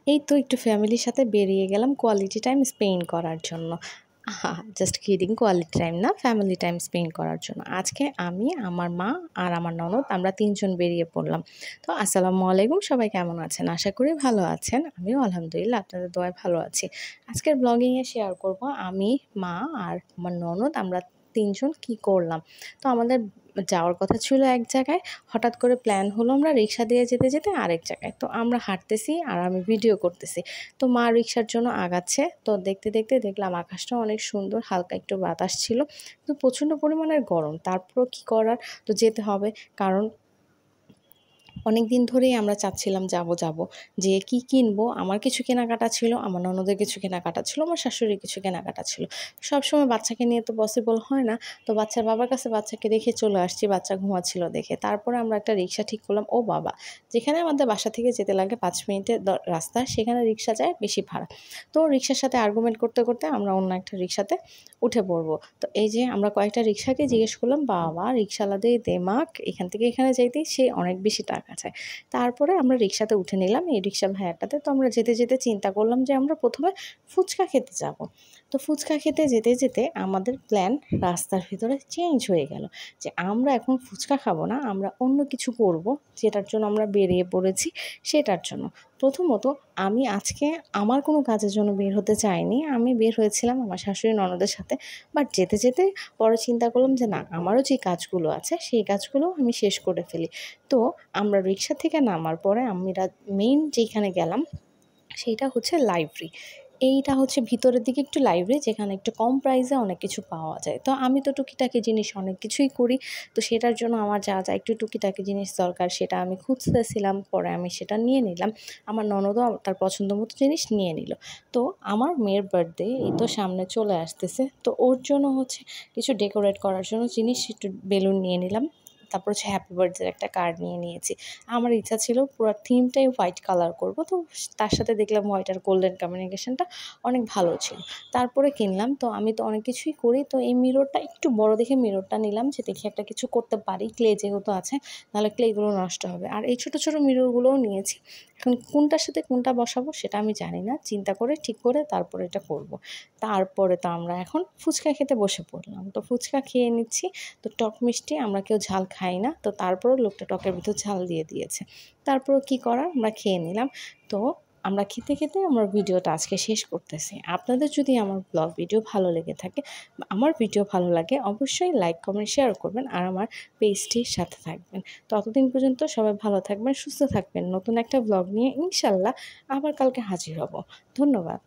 এই তো একটু ফ্যামিলির সাথে বেরিয়ে গেলাম কোয়ালিটি টাইম স্পেন্ড করার জন্য। জাস্ট কিডিং, কোয়ালিটি টাইম না, ফ্যামিলি টাইম স্পেন্ড করার জন্য। আজকে আমি, আমার মা আর আমার ননদ আমরা ৩ জন বেরিয়ে পড়লাম। তো আসসালামু আলাইকুম, সবাই কেমন আছেন? আশা করি ভালো আছেন। আমিও আলহামদুলিল্লাহ আপনাদের দোয়ায় ভালো আছি। আজকের ব্লগিংয়ে শেয়ার করব আমি, মা আর আমার ননদ আমরা ৩ জন কী করলাম। তো আমাদের যাওয়ার কথা ছিল এক জায়গায়, হঠাৎ করে প্ল্যান হলো আমরা রিক্সা দিয়ে যেতে, যেতে আরেক জায়গায়। তো আমরা হাঁটতেছি আর আমি ভিডিও করতেছি। তো মা রিক্সার জন্য আগাচ্ছে। তো দেখতে, দেখতে দেখলাম আকাশটা অনেক সুন্দর, হালকা একটু বাতাস ছিল। কিন্তু প্রচণ্ড পরিমাণের গরম। তারপরও কী করার, তো যেতে হবে। কারণ অনেক দিন ধরেই আমরা চাচ্ছিলাম যাবো, যাবো। যেয়ে কী কিনবো? আমার কিছু কেনাকাটা ছিল, আমার ননদের কিছু কেনাকাটা ছিল, আমার শাশুড়ির কিছু কেনাকাটা ছিল। সবসময় বাচ্চাকে নিয়ে তো পসিবল হয় না। তো বাচ্চার বাবার কাছে বাচ্চাকে রেখে চলে আসছি, বাচ্চা ঘুমাচ্ছিল দেখে। তারপরে আমরা একটা রিক্সা ঠিক করলাম। ও বাবা! যেখানে আমাদের বাসা থেকে যেতে লাগে ৫ মিনিটের রাস্তা, সেখানে রিক্সা যায় বেশি ভাড়া। তো রিক্সার সাথে আর্গুমেন্ট করতে, করতে আমরা অন্য একটা রিক্সাতে উঠে পড়বো। তো এই যে আমরা কয়েকটা রিক্সাকে জিজ্ঞেস করলাম, বাবা! রিক্শাওয়ালাদের দেমাক, এখান থেকে এখানে যাইতেই সে অনেক বেশি টাকা চায়। তারপরে আমরা রিক্সাতে উঠে নিলাম, এই রিক্সা ভাইয়াটাতে। তো আমরা যেতে, যেতে চিন্তা করলাম যে আমরা ১ম এ ফুচকা খেতে যাবো। তো ফুচকা খেতে যেতে, যেতে আমাদের প্ল্যান রাস্তার ভিতরে চেঞ্জ হয়ে গেল। যে আমরা এখন ফুচকা খাবো না, আমরা অন্য কিছু করবো, যেটার জন্য আমরা বেরিয়ে পড়েছি সেটার জন্য। প্রথমত আমি আজকে আমার কোনো কাজের জন্য বের হতে চাইনি। আমি বের হয়েছিলাম আমার শাশুড়ি ননদের সাথে। বাট যেতে, যেতে পরে চিন্তা করলাম যে না, আমারও যে কাজগুলো আছে সেই কাজগুলোও আমি শেষ করে ফেলি। তো আমরা রিক্সা থেকে নামার পরে আমরা মেইন যেখানে গেলাম সেইটা হচ্ছে লাইব্রেরি। এইটা হচ্ছে ভিতরের দিকে একটু লাইব্রেরি, যেখানে একটু কম প্রাইসে অনেক কিছু পাওয়া যায়। তো আমি তো টুকিটাকি জিনিস অনেক কিছুই করি। তো সেটার জন্য আমার যা, যা একটু টুকিটাকি জিনিস দরকার সেটা আমি খুঁজতেছিলাম। পরে আমি সেটা নিয়ে নিলাম। আমার ননদও তার পছন্দ মতো জিনিস নিয়ে নিল। তো আমার মেয়ের বার্থডে এই তো সামনে চলে আসতেছে। তো ওর জন্য হচ্ছে কিছু ডেকোরেট করার জন্য জিনিস, একটু বেলুন নিয়ে নিলাম। তারপর হচ্ছে হ্যাপি বার্থডের একটা কার্ড নিয়ে নিয়েছি। আমার ইচ্ছা ছিল পুরা থিমটাই হোয়াইট কালার করব। তো তার সাথে দেখলাম হোয়াইট আর গোল্ডেন কম্বিনেশনটা অনেক ভালো ছিল। তারপরে কিনলাম। তো আমি তো অনেক কিছুই করি। তো এই মিররটা একটু বড় দেখে মিররটা নিলাম, যে দেখি একটা কিছু করতে পারি। ক্লে যেহেতু আছে, নাহলে ক্লেগুলো নষ্ট হবে। আর এই ছোট, ছোট মিররগুলোও নিয়েছি। এখন কোনটার সাথে কোনটা বসাবো সেটা আমি জানি না। চিন্তা করে ঠিক করে তারপরে এটা করব। তারপরে তো আমরা এখন ফুচকা খেতে বসে পড়লাম। তো ফুচকা খেয়ে নিচ্ছি। তো টক মিষ্টি আমরা কেউ ঝাল খাই না। তো তারপরেও লোকটা টকের ভিতর ঝাল দিয়ে দিয়েছে। তারপরেও কী করার, আমরা খেয়ে নিলাম। তো আমরা খেতে, খেতে আমার ভিডিওটা আজকে শেষ করতেছি। আপনাদের যদি আমার ব্লগ ভিডিও ভালো লেগে থাকে বা আমার ভিডিও ভালো লাগে, অবশ্যই লাইক, কমেন্ট, শেয়ার করবেন আর আমার পেজটির সাথে থাকবেন। ততদিন পর্যন্ত সবাই ভালো থাকবেন, সুস্থ থাকবেন। নতুন একটা ব্লগ নিয়ে ইনশাআল্লাহ আবার কালকে হাজির হব। ধন্যবাদ।